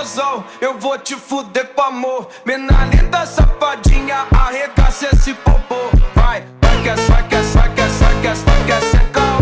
mozão, eu vou te fuder com amor. Mina linda, safadinha, arregaça esse popô. Vai, vai que é, vai que é, vai que é, vai que é, vai que é, seca.